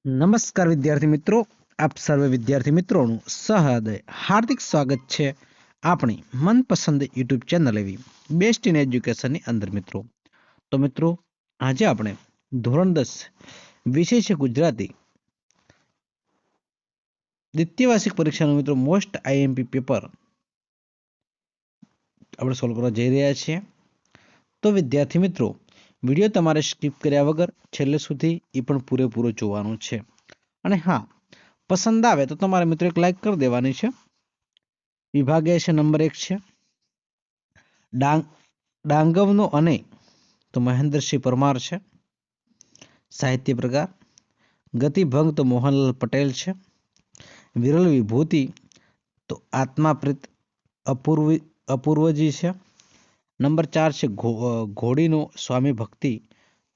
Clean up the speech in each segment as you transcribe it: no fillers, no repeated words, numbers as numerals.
નમસ્કાર વિદ્યાર્થી મિત્રો, આપ સર્વે વિદ્યાર્થી મિત્રોનું સહૃદય હાર્દિક સ્વાગત છે આપણી મનપસંદ યુટ્યુબ ચેનલ એવી બેસ્ટ ઇન એજ્યુકેશનની અંદર મિત્રો. તો મિત્રો, આજે આપણે ધોરણ 10 વિષય છે ગુજરાતી દ્વિતીય વાર્ષિક પરીક્ષાનું મિત્રો મોસ્ટ આઈએમપી પેપર આપણે સોલ્વ કરવા જઈ રહ્યા છીએ. તો વિદ્યાર્થી મિત્રો, વિડીયો તમારે સ્કીપ કર્યા વગર છેલ્લે સુધી એ પણ પૂરેપૂરો જોવાનું છે. અને હા, પસંદ આવે તો તમારે મિત્રો એક લાઈક કરી દેવાની છે. વિભાગે છે નંબર 1 છે ડાંગવનો અને તો મહેન્દ્રસિંહ પરમાર છે. સાહિત્ય પ્રકાર ગતિભંગ તો મોહનલાલ પટેલ છે. વિરલ વિભૂતિ તો આત્માપ્રીત અપૂર્વજી છે. નંબર 4 છે ઘોડીનો સ્વામી ભક્તિ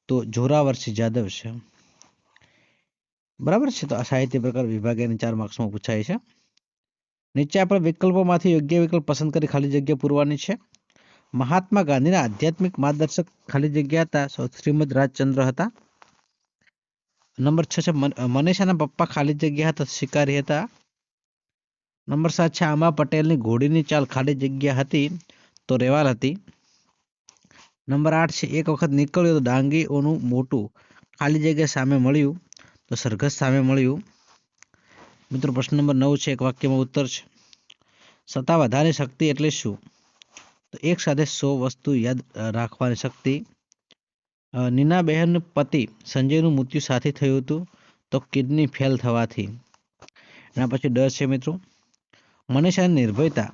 તો જોરાવરસિંહ જાદવ છે. બરાબર છે. તો આ સાહિત્ય પ્રકાર વિભાગે 4 માર્ક્સમાં પૂછાય છે. નીચે આપણે વિકલ્પોમાંથી યોગ્ય વિકલ્પ પસંદ કરી ખાલી જગ્યા પૂરવાની છે. મહાત્મા ગાંધીના આધ્યાત્મિક માર્ગદર્શક ખાલી જગ્યા હતા શ્રીમદ રાજચંદ્ર હતા. નંબર 6 છે મનીષાના પપ્પા ખાલી જગ્યા હતા શિકારી હતા. નંબર 7 છે આંબા પટેલની ઘોડીની ચાલ ખાલી જગ્યા હતી તો રેવાલ હતી. નંબર 8 છે એક વખત નીકળ્યો તો ડાંગીઓનું મોટું ખાલી જગ્યા સામે મળ્યું તો સરઘસ સામે મળ્યું. મિત્રો પ્રશ્ન નંબર 9 છે એક વાક્યમાં ઉત્તર છે. સત્તા વધારે શક્તિ એટલે શું? તો એક સાથે 100 વસ્તુ યાદ રાખવાની શક્તિ. નીનાબહેન પતિ સંજયનું મૃત્યુ સાથી થયું હતું તો કિડની ફેલ થવાથી. એના પછી 10 છે મિત્રો, મનીષાની નિર્ભયતા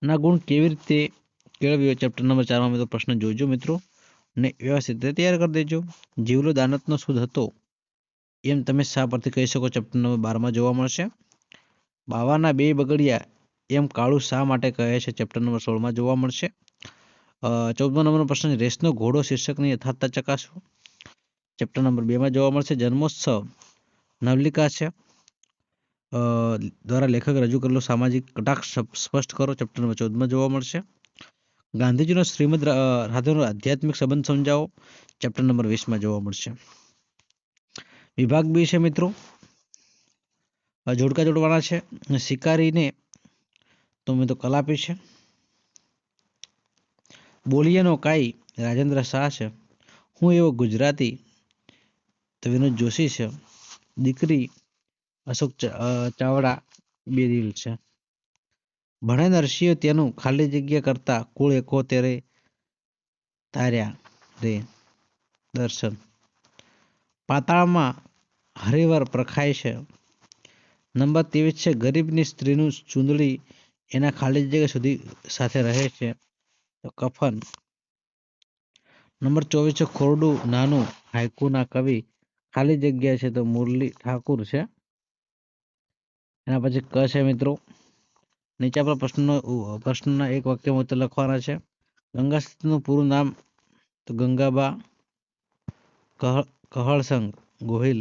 ના ગુણ કેવી રીતે કેળવ્યો? ચેપ્ટર નંબર 4 માં પ્રશ્ન જોજો મિત્રો ને વ્યવસ્થિત રીતે તૈયાર કરી દેજો. જીવલો દાનતનો શુદ્ધ હતો એમ તમે શા પરથી કહી શકો? ચેપ્ટર નંબર 12 માં જોવા મળશે. બાવાના બે બગડિયા એમ કાળું શા માટે કહે છે? ચેપ્ટર નંબર 16 માં જોવા મળશે. 14મા નંબરનો પ્રશ્ન, રેસનો ઘોડો શીર્ષકની યથાર્થતા ચકાસો. ચેપ્ટર નંબર 2 માં જોવા મળશે. જન્મોત્સવ નવલિકા છે દ્વારા લેખક રજૂ કરેલો સામાજિક કટાક્ષ સ્પષ્ટ કરો. ચેપ્ટર નંબર 14 માં જોવા મળશે. ગાંધીજીનો શ્રીમદ રાધાનો આધ્યાત્મિક સંબંધ સમજાવો. ચેપ્ટર નંબર 20 માં જોવા મળશે. વિભાગ બી છે મિત્રો, જોડકા જોડવાના છે. શિકારીને તો મેં તો કલાપી છે. બોલિયાનો કાઈ રાજેન્દ્ર શાહ છે. હું એવો ગુજરાતી તો વિનોદ જોશી છે. દીકરી અશોક ચાવડા બેદિલ છે. ભણે નરસિંહ તેનું ખાલી જગ્યા કરતા કુળ 71 તાર્યા રે દર્શન. પાતાળમાં હરિવર પ્રખાય છે. નંબર 23 છે ગરીબની સ્ત્રીનું ચૂંદડી એના ખાલી જગ્યા સુધી સાથે રહે છે તો કફન. નંબર 24 છે ખોરડું નાનું હાઈકુના કવિ ખાલી જગ્યા છે તો મુરલી ઠાકુર છે. એના પછી ક છે મિત્રો, નીચે આપણા પ્રશ્નના એક વાક્યમાં ઉત્તર લખવાના છે. ગંગાનું પૂરું નામ તો ગંગાબા કહળસંગ ગોહિલ.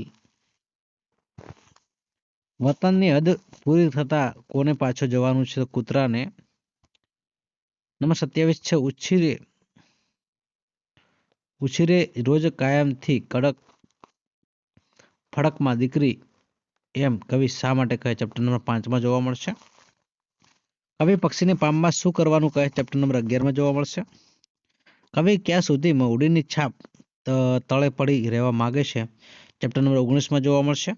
વતનની હદ પૂરી થતા કોને પાછો જવાનું છે? કૂતરાને. નંબર 27 છે ઉછીરે રોજ કાયમથી કડક ફડકમાં દીકરી એમ કવિ શા માટે કહે? ચેપ્ટર નંબર 5 માં જોવા મળશે. કવિ પક્ષીને પામવા શું કરવાનું કહે? ચેપ્ટર નંબર 11 માં જોવા મળશે. કવિ ક્યાં સુધી મહુડીની છાપ તળે પડી રહેવા માંગે છે? ચેપ્ટર નંબર 19 માં જોવા મળશે.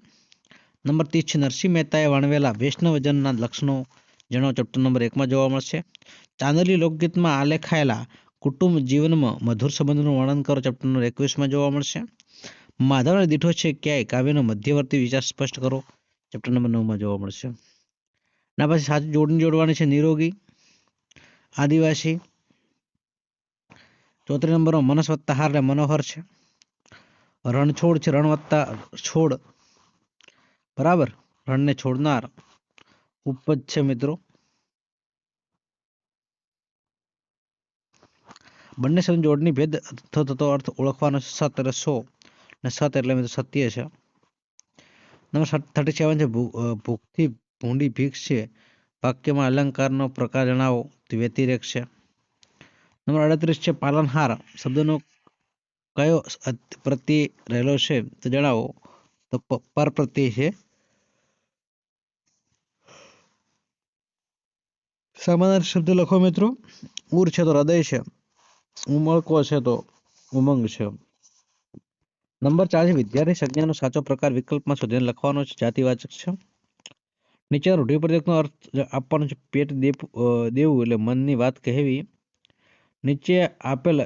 નંબર 30 છે નરસિંહ મહેતાએ વર્ણવેલા વૈષ્ણવજનના લક્ષણો જણાવો. ચેપ્ટર નંબર 1 માં જોવા મળશે. ચાંદલી લોકગીતમાં આલેખાયેલા કુટુંબ જીવનમાં મધુર સંબંધનું વર્ણન કરો. ચેપ્ટર નંબર 21 માં જોવા મળશે. માધવને દીઠો છે ક્યાંય કાવ્યનો મધ્યવર્તી વિચાર સ્પષ્ટ કરો. ચેપ્ટર નંબર 9 માં જોવા મળશે. ના પછી સાચી જોડણી જોડવાની છે. નિરોગી આદિવાસી. 34 નંબરમાં મનસ વત્તા હાર એટલે મનોહર છે. રણછોડ છે રણ વત્તા છોડ, બરાબર, રણને છોડનાર. ઉપજ છે મિત્રો. બંને શબ્દ જોડણી ભેદ થતો અર્થ ઓળખવાનો. સત એટલે 100 ને સત એટલે મિત્રો સત્ય છે. નંબર 37 છે ભૂખથી ભૂંડી ભીખ છે વાક્યમાં અલંકારનો પ્રકાર જણાવો. વ્યતિરેક છે. નંબર 38 છે પાલનહાર શબ્દનો કયો પ્રત્યય રહેલો છે તો જણાવો. તો પર પ્રત્યય છે. સમાનાર્થી શબ્દ લખો મિત્રો. ઉર છે તો હૃદય છે, ઉમળકો છે તો ઉમંગ છે. નંબર 4 છે વિદ્યાર્થી સંજ્ઞાનો સાચો પ્રકાર વિકલ્પમાં શોધીને લખવાનો છે. જાતિવાચક છે. નીચે રૂઢિપ્રયોગનો અર્થ આપવાનો છે. પેટ દેવું એટલે મનની વાત કહેવી. નીચે આપેલ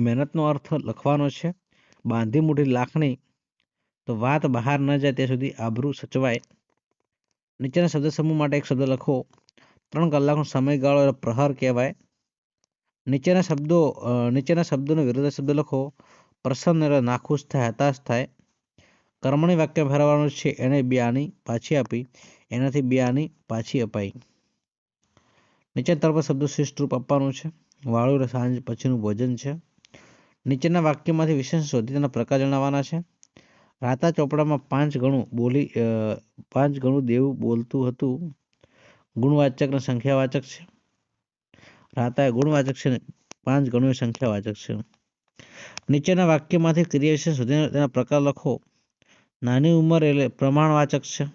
મહેનતનો અર્થ લખવાનો છે. બાંધી મૂઠી લાખણી તો વાત બહાર ન જાય ત્યાં સુધી આબરૂ સચવાય. નીચેના શબ્દ સમૂહ માટે એક શબ્દ લખો. 3 કલાકનો સમયગાળો એટલે પ્રહર કહેવાય. નીચેના શબ્દોનો વિરુદ્ધ શબ્દ લખો. પ્રસન્ન એટલે નાખુશ થાય, હતાશ થાય. કર્મણી વાક્ય ફેરવવાનું છે. એને 2 આની પાછી આપી, એનાથી 2 આની પાછી અપાઈ. નીચેના તરફ શબ્દો શિષ્ટ રૂપ આપવાનું છે. વાળું એટલે સાંજ પછીનું ભોજન છે. નીચેના વાક્યમાંથી વિશેષણ શોધી તેના પ્રકાર જણાવવાના છે. રાતા ચોપડામાં 5 ગણું દેવું બોલતું હતું. ગુણવાચક અને સંખ્યાવાચક છે. રાતા એ ગુણવાચક છે, 5 ગણું એ સંખ્યાવાચક છે. નીચેના વાક્યમાંથી ક્રિયા વિશેષણ શોધીને તેના પ્રકાર લખો. નાની ઉંમર એટલે પ્રમાણવાચક છે.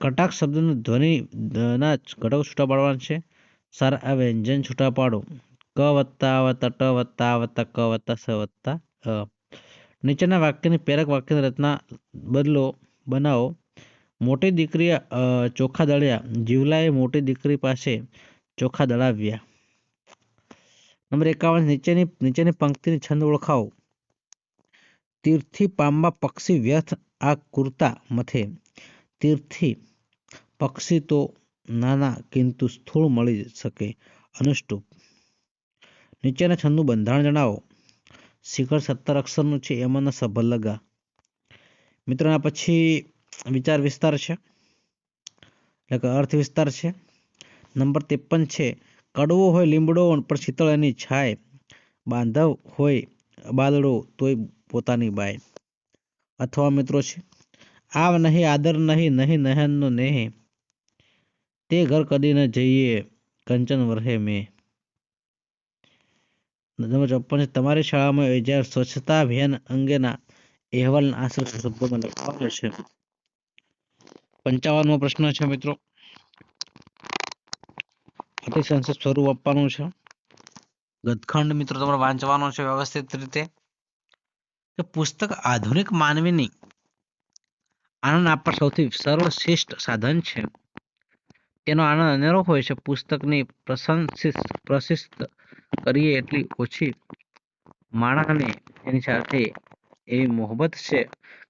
કટાક્ષ શબ્દનો ધ્વનિના ઘટકો છૂટા પાડવાના છે. સારા વ્યંજન છૂટા પાડો. ક વત્તા વત્તા ટ વત્તા વત્તા ક વત્તા સ વત્તા અ. નીચેના વાક્યની પ્રેરક વાક્યની રચના બનાવો. મોટી દીકરી ચોખા દળ્યા. જીવલાએ મોટી દીકરી પાસે ચોખા દળાવ્યા. નંબર 51 નીચેની પંક્તિની છંદ ઓળખાવો. તીર્થી પામવા પક્ષી વ્યર્થ આ કુર્તા મથે. તીર્થી પક્ષી તો નાના કિંતુ સ્થૂળ મળી શકે. અનુષ્ટુપ. નીચેના છંદનું બંધારણ જણાવો. શિખર 17 અક્ષરનું છે. એમાંના સભર લગા. મિત્રોના પછી વિચાર વિસ્તાર છે, એટલે કે અર્થ વિસ્તાર છે. નંબર 53 છે. કડવો હોય લીમડો પણ શીતળ એની છાય. બાંધવ હોય બાદડો તોય પોતાની બાય. અથવા મિત્રો છે. આવ નહીં આદર નહીં નહીં નહેનનો નેહ. તે ઘર કદી ન જઈએ કંચન વરહે મેં. નંબર 54 છે. તમારી શાળામાં યોજાયેલ સ્વચ્છતા અભિયાન અંગેના અહેવાલના આશરે શબ્દોમાં લખવાનો છે. 55મો પ્રશ્ન છે મિત્રો. અતિ સંક્ષિપ્ત સ્વરૂપ આપવાનું છે. ગદખંડ મિત્રો તમારે વાંચવાનો છે વ્યવસ્થિત રીતે. કે પુસ્તક આધુનિક માનવીની આનંદ આપવા સૌથી સરળ શ્રેષ્ઠ સાધન છે. તેનો આનંદ અનેરો હોય છે. પુસ્તકની પ્રશિસ્ત કરીએ એટલી ઓછી. માણસને એની સાથે એવી મોહબ્બત છે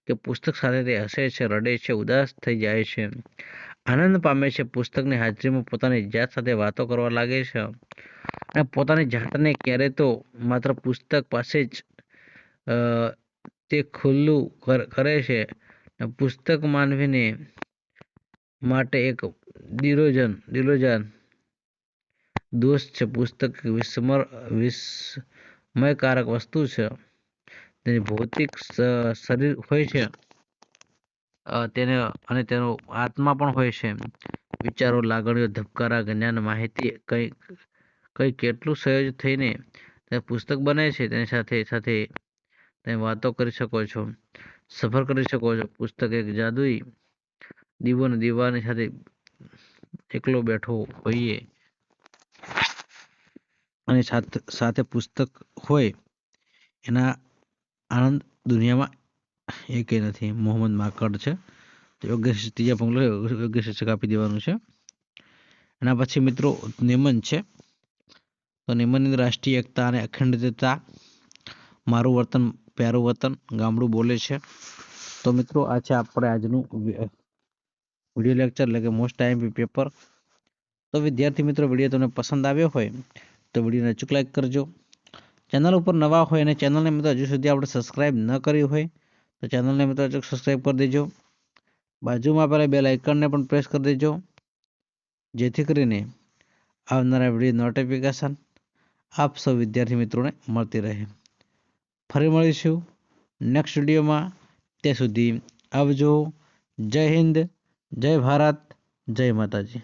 કે પુસ્તક સાથે તે હસે છે, રડે છે, ઉદાસ થઈ જાય છે, આનંદ પામે છે. પુસ્તકની હાજરીમાં પોતાની જાત સાથે વાતો કરવા લાગે છે અને પોતાની જાતને ક્યારે તો માત્ર પુસ્તક પાસે જ તે ખુલ્લું કરે છે. પુસ્તક માનવીને માટે એક દિલોજાન દોસ્ત છે. પુસ્તક વિસ્મયકારક વસ્તુ છે. તેની ભૌતિક શરીર હોય છે અને તેનો આત્મા પણ હોય છે. વિચારો, લાગણીઓ, ધબકારા, જ્ઞાન, માહિતી કઈ કેટલું સંયોજિત થઈને તે પુસ્તક બને છે. તેની સાથે તમે વાતો કરી શકો છો, સફર કરી શકો છો. પુસ્તક એક જાદુઈ દીવો અને દીવાની સાથે એકલો બેઠો હોઈએ અને સાથે પુસ્તક હોય એના આનંદ દુનિયામાં એકેય નથી. મોહમ્મદ માકડ છે. તો યોગ્ય ત્રીજા પગલું યોગ્ય શીર્ષક આપી દેવાનું છે. એના પછી મિત્રો નિયમન છે. તો નિયમનની રાષ્ટ્રીય એકતા અને અખંડિતતા. મારું વતન પ્યારું વતન ગામડું બોલે છે. તો મિત્રો આ છે આપણે આજનું વિડીયો લેક્ચર, એટલે કે મોસ્ટ આઈએમપી પેપર. તો વિદ્યાર્થી મિત્રો વિડીયો તમને પસંદ આવ્યો હોય તો વિડીયોને અચૂક લાઈક કરજો. ચેનલ ઉપર નવા હોય અને ચેનલને મિત્રો હજુ સુધી આપણે સબસ્ક્રાઈબ ન કરી હોય તો ચેનલને મિત્રો અચૂક સબસ્ક્રાઈબ કરી દેજો. બાજુમાં આપેલા બેલ આઇકનને પણ પ્રેસ કરી દેજો, જેથી કરીને આવનારા વિડીયો નોટિફિકેશન આપ સૌ વિદ્યાર્થી મિત્રોને મળતી રહે. ફરી મળીશું નેક્સ્ટ વિડીયોમાં. ત્યાં સુધી આવજો. જય હિન્દ, જય ભારત, જય માતાજી.